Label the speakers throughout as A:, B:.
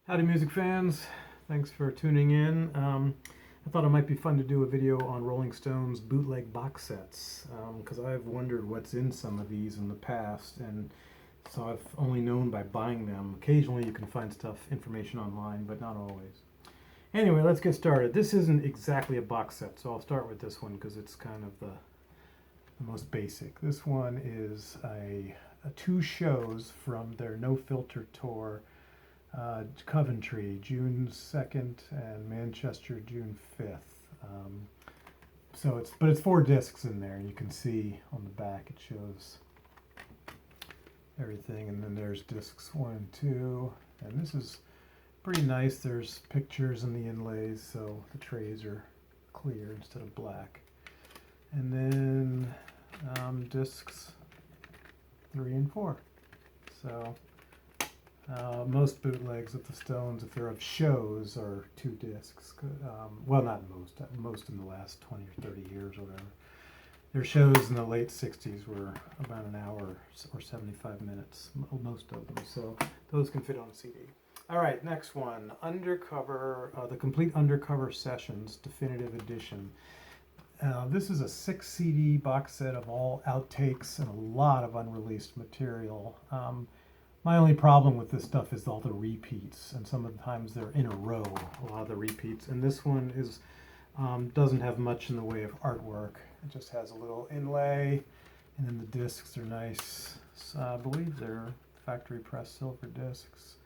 A: Howdy music fans, thanks for tuning in. I thought it might be fun to do a video on Rolling Stone's bootleg box sets because I've wondered what's in some of these in the past, and so I've only known by buying them. Occasionally you can find information online, but not always. Anyway, let's get started. This isn't exactly a box set, so I'll start with this one because it's kind of the most basic. This one is a two shows from their No Filter tour. Coventry, June 2nd, and Manchester, June 5th. But it's 4 discs in there, and you can see on the back it shows everything, and then there's discs 1 and 2, and this is pretty nice. There's pictures in the inlays, so the trays are clear instead of black. And then discs 3 and 4. So most bootlegs of the Stones, if they're of shows, are 2 discs. Well, not most in the last 20 or 30 years or whatever. Their shows in the late 60s were about an hour or 75 minutes, most of them. So those can fit on a CD. All right, next one, Undercover, the Complete Undercover Sessions Definitive Edition. This is a 6 CD box set of all outtakes and a lot of unreleased material. My only problem with this stuff is all the repeats, and sometimes they're in a row, a lot of the repeats. And this one is doesn't have much in the way of artwork. It just has a little inlay, and then the discs are nice. So I believe they're factory press silver discs.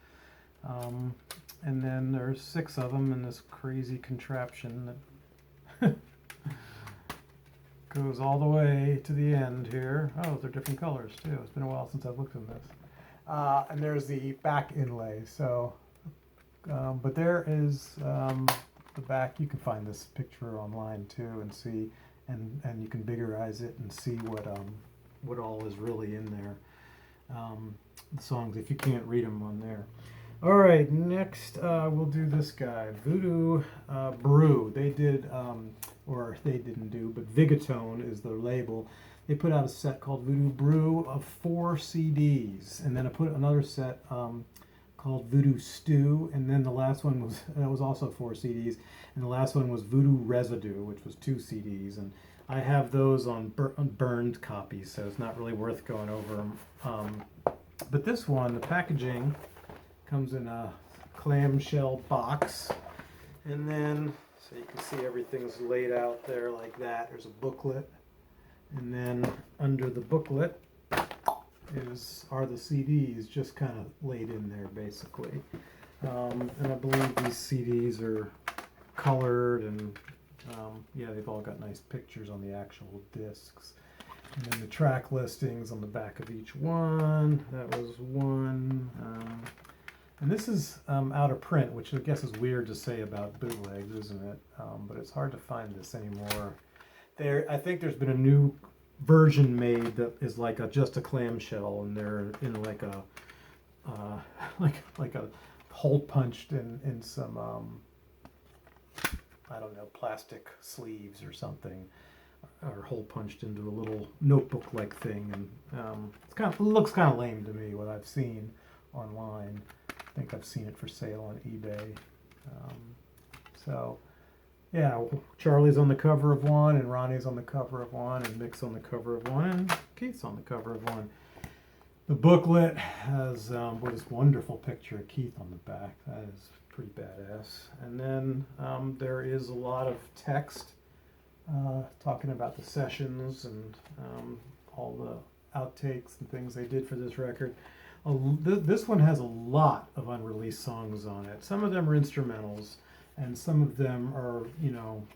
A: And then there's 6 of them in this crazy contraption that goes all the way to the end here. Oh, they're different colors too. It's been a while since I've looked at this. And there's the back inlay. So, but there is the back. You can find this picture online too, and see, and you can biggerize it and see what all is really in there. The songs, if you can't read them on there. All right, next we'll do this guy, Voodoo Brew. They did, or they didn't do, but Vigatone is their label. They put out a set called Voodoo Brew of 4 CDs, and then I put another set called Voodoo Stew, and then the last one was also 4 CDs, and the last one was Voodoo Residue, which was 2 CDs, and I have those on burned copies, so it's not really worth going over them. But this one, the packaging comes in a clamshell box, and then so you can see everything's laid out there like that. There's a booklet. And then under the booklet are the CDs just kind of laid in there basically. And I believe these CDs are colored, and yeah, they've all got nice pictures on the actual discs. And then the track listings on the back of each one. That was one. And this is out of print, which I guess is weird to say about bootlegs, isn't it? But it's hard to find this anymore. I think there's been a new version made that is like just a clamshell, and they're in like a like a hole punched in some I don't know, plastic sleeves or something, or hole punched into a little notebook like thing, and it looks kind of lame to me what I've seen online. I think I've seen it for sale on eBay. So yeah, Charlie's on the cover of one, and Ronnie's on the cover of one, and Mick's on the cover of one, and Keith's on the cover of one. The booklet has this wonderful picture of Keith on the back. That is pretty badass. And then there is a lot of text talking about the sessions and all the outtakes and things they did for this record. This one has a lot of unreleased songs on it. Some of them are instrumentals, and some of them are,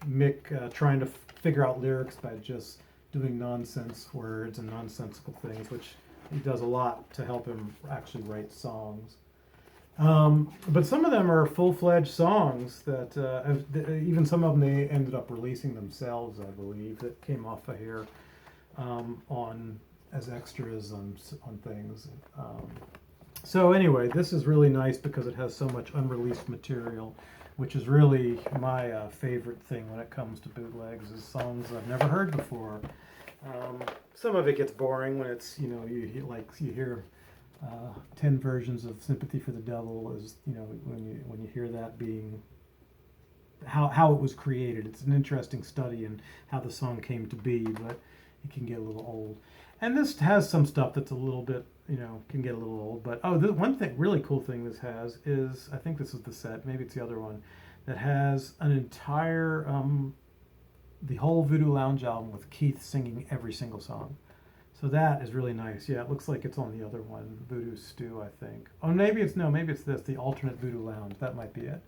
A: Mick trying to figure out lyrics by just doing nonsense words and nonsensical things, which he does a lot to help him actually write songs. But some of them are full-fledged songs that even some of them they ended up releasing themselves, I believe, that came off of here as extras on things. So anyway, this is really nice because it has so much unreleased material, which is really my favorite thing when it comes to bootlegs, is songs I've never heard before. Some of it gets boring when it's, you hear 10 versions of Sympathy for the Devil, is, when hear that being how it was created. It's an interesting study in how the song came to be, but it can get a little old. And this has some stuff that's a little bit, can get a little old. But the one thing, really cool thing this has is, I think this is the set, maybe it's the other one, that has an entire, the whole Voodoo Lounge album with Keith singing every single song. So that is really nice. Yeah, it looks like it's on the other one, Voodoo Stew, I think. Oh, maybe it's this, the alternate Voodoo Lounge. That might be it.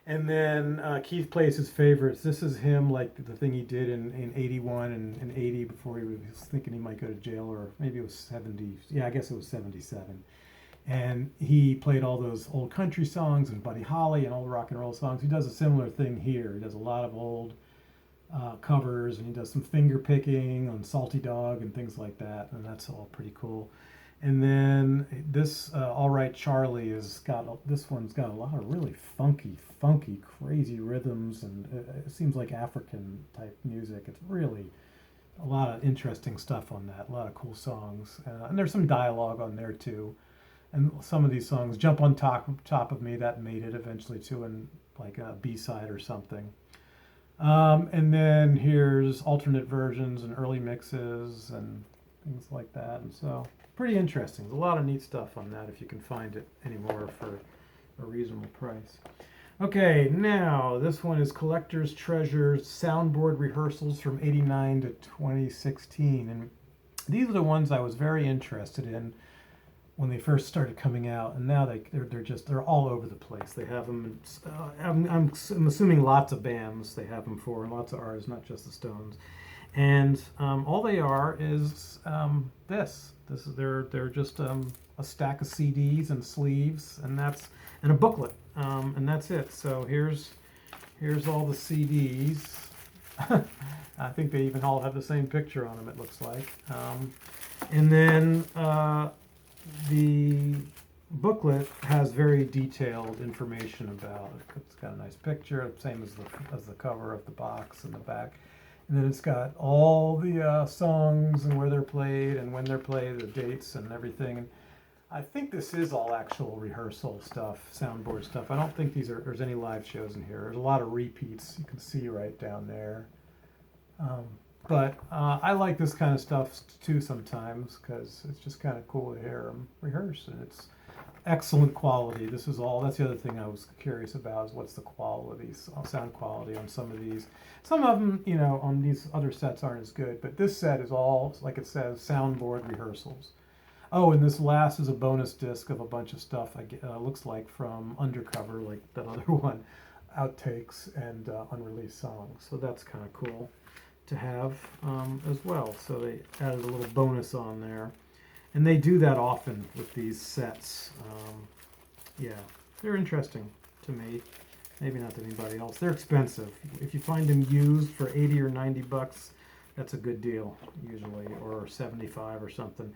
A: And then Keith plays his favorites. This is him, like the thing he did in 81 and 80 before he was thinking he might go to jail, or maybe it was 70. Yeah, I guess it was 77. And he played all those old country songs and Buddy Holly and all the rock and roll songs. He does a similar thing here. He does a lot of old covers, and he does some finger picking on Salty Dog and things like that. And that's all pretty cool. And then this All Right Charlie this one's got a lot of really funky, crazy rhythms, and it seems like African type music. It's really a lot of interesting stuff on that, a lot of cool songs. And there's some dialogue on there too. And some of these songs, Jump on Top of Me, that made it eventually to like a B-side or something. And then here's alternate versions and early mixes and things like that. And so pretty interesting. There's a lot of neat stuff on that if you can find it anymore for a reasonable price. Okay, now this one is Collector's Treasures Soundboard Rehearsals from 89 to 2016. And these are the ones I was very interested in when they first started coming out, and now they're all over the place. They have them. I'm assuming lots of bands they have them for, and lots of artists, not just the Stones. And all they are is this. They're just a stack of CDs and sleeves, and a booklet, and that's it. So here's all the CDs. I think they even all have the same picture on them. It looks like, and then. The booklet has very detailed information about it. It's got a nice picture, same as the cover of the box in the back. And then it's got all the songs and where they're played and when they're played, the dates and everything. And I think this is all actual rehearsal stuff, soundboard stuff. I don't think there's any live shows in here. There's a lot of repeats you can see right down there. But I like this kind of stuff too sometimes because it's just kind of cool to hear them rehearse, and it's excellent quality. That's the other thing I was curious about, is what's the quality, sound quality on some of these. Some of them, on these other sets aren't as good, but this set is all, like it says, soundboard rehearsals. Oh, and this last is a bonus disc of a bunch of stuff, looks like from Undercover, like that other one, outtakes and unreleased songs. So that's kind of cool to have as well. So they added a little bonus on there, and they do that often with these sets. Yeah, they're interesting to me, maybe not to anybody else. They're expensive. If you find them used for 80 or 90 bucks, that's a good deal usually, or 75 or something.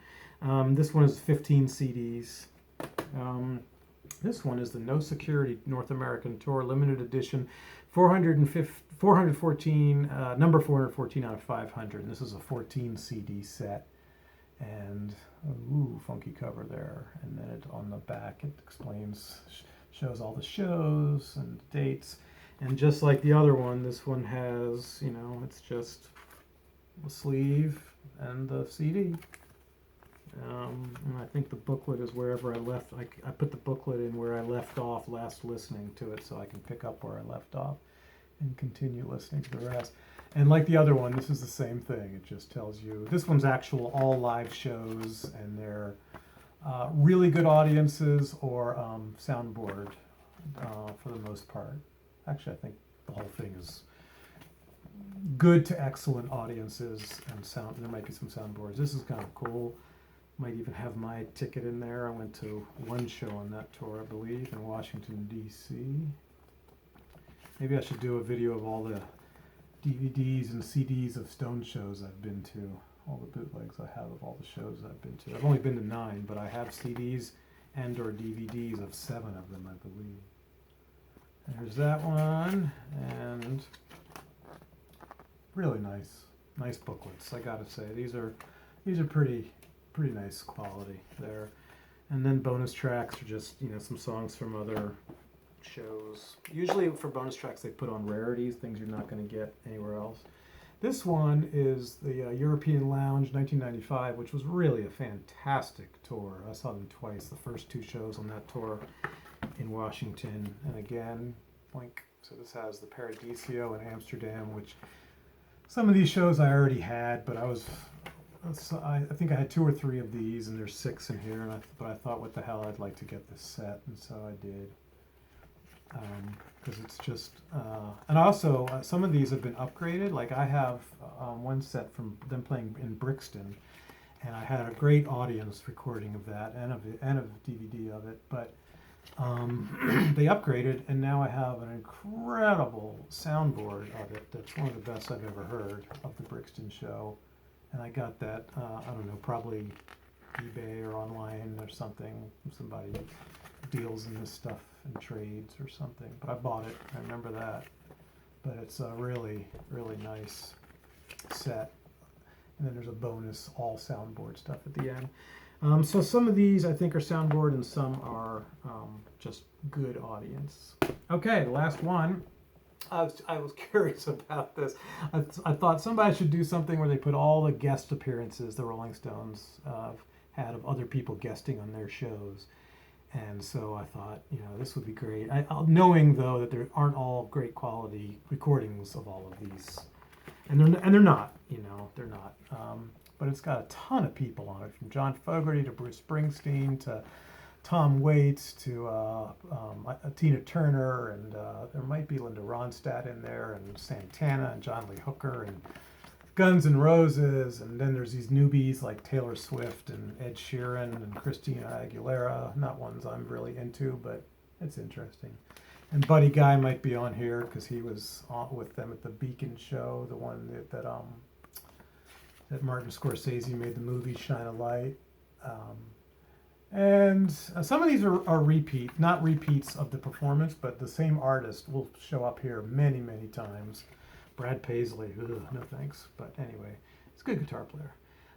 A: This one is 15 CDs. This one is the No Security North American Tour Limited Edition, 414, number 414 out of 500. And this is a 14 CD set, and funky cover there. And then on the back it shows all the shows and dates. And just like the other one, this one has, it's just the sleeve and the CD. And I think the booklet is wherever I left. I put the booklet in where I left off last listening to it, so I can pick up where I left off and continue listening to the rest. And like the other one, this is the same thing. It just tells you, this one's all live shows, and they're really good audiences or soundboard for the most part. Actually, I think the whole thing is good to excellent audiences and sound. There might be some soundboards. This is kind of cool. Might even have my ticket in there. I went to one show on that tour, I believe, in Washington, D.C. Maybe I should do a video of all the DVDs and CDs of Stone shows I've been to, all the bootlegs I have of all the shows I've been to. I've only been to 9, but I have CDs and or DVDs of 7 of them, I believe. There's that one, and really nice booklets, I gotta say. These are pretty nice quality there. And then bonus tracks are just, some songs from other shows. Usually for bonus tracks they put on rarities, things you're not going to get anywhere else. This one is the European Lounge 1995, which was really a fantastic tour. I saw them twice, the first two shows on that tour in Washington. And again, boink. So this has the Paradiso in Amsterdam, which some of these shows I already had, but I think I had 2 or 3 of these, and there's 6 in here. But I thought, what the hell, I'd like to get this set, and so I did. Because it's just, and also some of these have been upgraded. Like I have one set from them playing in Brixton, and I had a great audience recording of that and of DVD of it. But they upgraded, and now I have an incredible soundboard of it. That's one of the best I've ever heard of the Brixton show, and I got that I don't know, probably eBay or online or something. Somebody deals in this stuff and trades or something, but I bought it. I remember that. But it's a really, really nice set. And then there's a bonus all soundboard stuff at the end. So some of these I think are soundboard, and some are just good audience. Okay, the last one. I was curious about this. I thought somebody should do something where they put all the guest appearances the Rolling Stones had of other people guesting on their shows. And so I thought, this would be great. Knowing though that there aren't all great quality recordings of all of these, and they're not, they're not. But it's got a ton of people on it, from John Fogerty to Bruce Springsteen to Tom Waits to Tina Turner, and there might be Linda Ronstadt in there, and Santana and John Lee Hooker and Guns N' Roses, and then there's these newbies like Taylor Swift and Ed Sheeran and Christina Aguilera. Not ones I'm really into, but it's interesting. And Buddy Guy might be on here because he was on with them at the Beacon show, the one that Martin Scorsese made the movie Shine a Light. And some of these are not repeats of the performance, but the same artist will show up here many, many times. Brad Paisley, no thanks. But anyway, he's a good guitar player.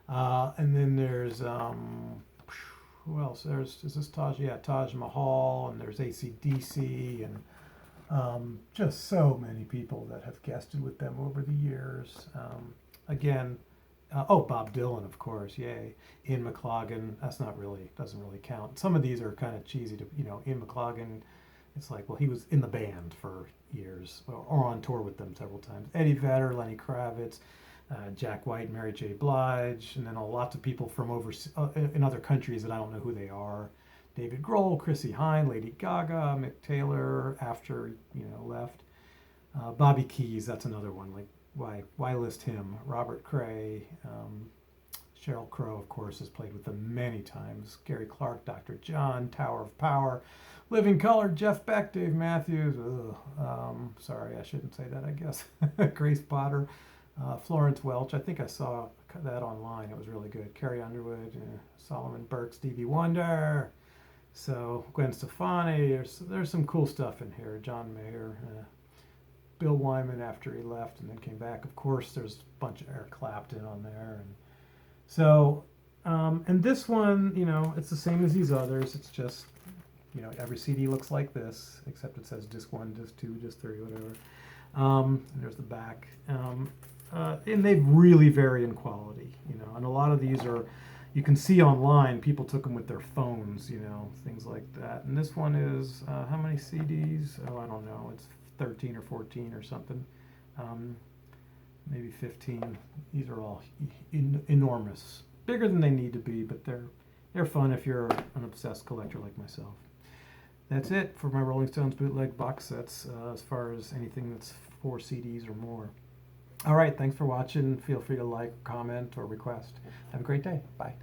A: And then there's, who else? Is this Taj? Yeah, Taj Mahal, and there's AC/DC, and just so many people that have guested with them over the years. Again, Bob Dylan, of course, yay. Ian McLagan, doesn't really count. Some of these are kind of cheesy to, Ian McLagan. It's like, well, he was in the band for years, or on tour with them several times. Eddie Vedder, Lenny Kravitz, Jack White, Mary J. Blige, and then lots of people from in other countries that I don't know who they are. David Grohl, Chrissy Hynde, Lady Gaga, Mick Taylor, after, left. Bobby Keys, that's another one. Like, why list him? Robert Cray, Sheryl Crow, of course, has played with them many times. Gary Clark, Dr. John, Tower of Power, Living Colour, Jeff Beck, Dave Matthews. Sorry, I shouldn't say that, I guess. Grace Potter, Florence Welch. I think I saw that online. It was really good. Carrie Underwood, Solomon Burke, Stevie Wonder. So Gwen Stefani. There's some cool stuff in here. John Mayer, Bill Wyman after he left and then came back. Of course, there's a bunch of Eric Clapton on there, and so and this one, it's the same as these others. It's just, every CD looks like this, except it says disc 1, disc 2, disc 3, whatever. And there's the back, and they really vary in quality, And a lot of these you can see online. People took them with their phones, things like that. And this one is how many CDs? Oh, I don't know. It's 13 or 14 or something, maybe 15. These are all enormous, bigger than they need to be, but they're fun if you're an obsessed collector like myself. That's it for my Rolling Stones bootleg box sets, as far as anything that's 4 CDs or more. All right, thanks for watching. Feel free to like, comment, or request. Have a great day. Bye.